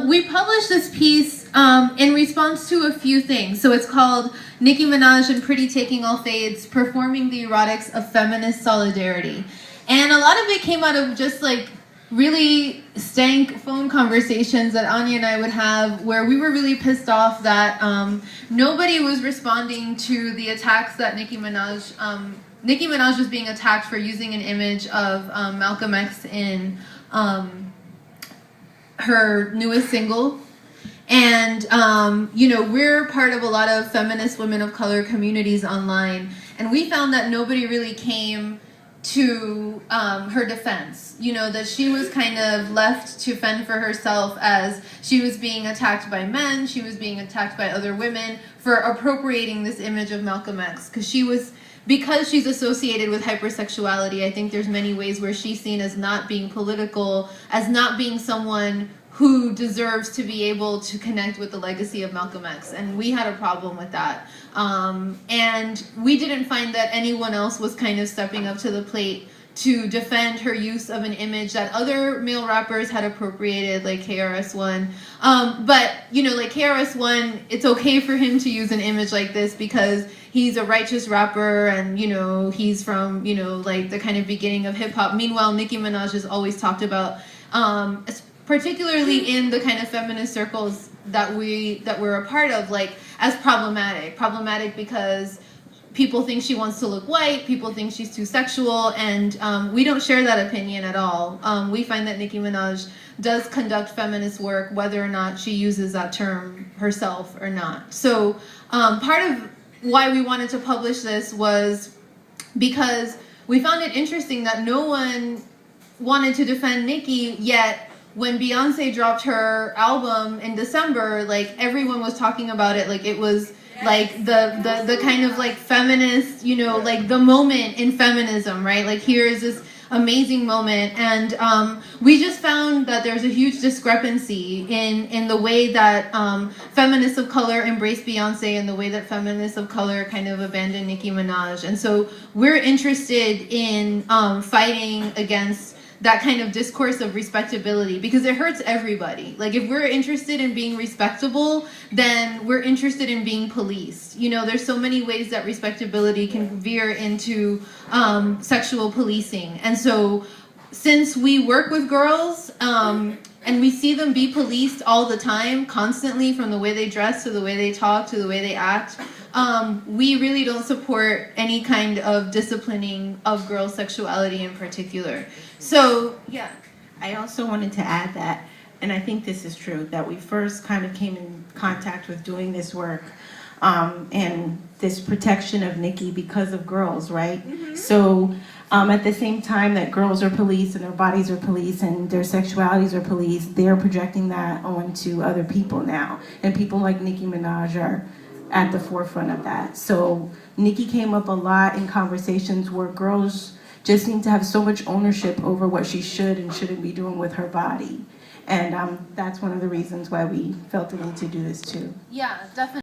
We published this piece in response to a few things. So it's called Nicki Minaj and Pretty Taking All Fades, Performing the Erotics of Feminist Solidarity. And a lot of it came out of just like really stank phone conversations that Anya and I would have where we were really pissed off that nobody was responding to the attacks that Nicki Minaj was being attacked for using an image of Malcolm X in her newest single. And, you know, we're part of a lot of feminist women of color communities online, and we found that nobody really came to her defense. You know, that she was kind of left to fend for herself as she was being attacked by men, she was being attacked by other women for appropriating this image of Malcolm X, because she's associated with hypersexuality. I think there's many ways where she's seen as not being political, as not being someone who deserves to be able to connect with the legacy of Malcolm X. And we had a problem with that. And we didn't find that anyone else was kind of stepping up to the plate to defend her use of an image that other male rappers had appropriated, like KRS-One. But, you know, like KRS-One, it's okay for him to use an image like this because he's a righteous rapper and, you know, he's from, you know, like the kind of beginning of hip hop. Meanwhile, Nicki Minaj is always talked about, particularly in the kind of feminist circles that we're a part of, like as problematic because people think she wants to look white, people think she's too sexual, and we don't share that opinion at all. We find that Nicki Minaj does conduct feminist work whether or not she uses that term herself or not. So part of why we wanted to publish this was because we found it interesting that no one wanted to defend Nicki, yet when Beyonce dropped her album in December, like everyone was talking about it like it was like the kind of like feminist, you know, like the moment in feminism, right? Like here is this amazing moment, and we just found that there's a huge discrepancy in the way that feminists of color embrace Beyonce and the way that feminists of color kind of abandon Nicki Minaj. And so we're interested in fighting against that kind of discourse of respectability because it hurts everybody. Like if we're interested in being respectable, then we're interested in being policed. You know, there's so many ways that respectability can veer into sexual policing. And so since we work with girls and we see them be policed all the time, constantly, from the way they dress to the way they talk to the way they act, we really don't support any kind of disciplining of girls' sexuality in particular. So, yeah. I also wanted to add that, and I think this is true, that we first kind of came in contact with doing this work and this protection of Nicki because of girls, right? Mm-hmm. So at the same time that girls are policed and their bodies are policed and their sexualities are policed, they're projecting that onto other people now. And people like Nicki Minaj are at the forefront of that. So Nicki came up a lot in conversations where girls just seem to have so much ownership over what she should and shouldn't be doing with her body. And that's one of the reasons why we felt the need to do this too. Yeah, definitely.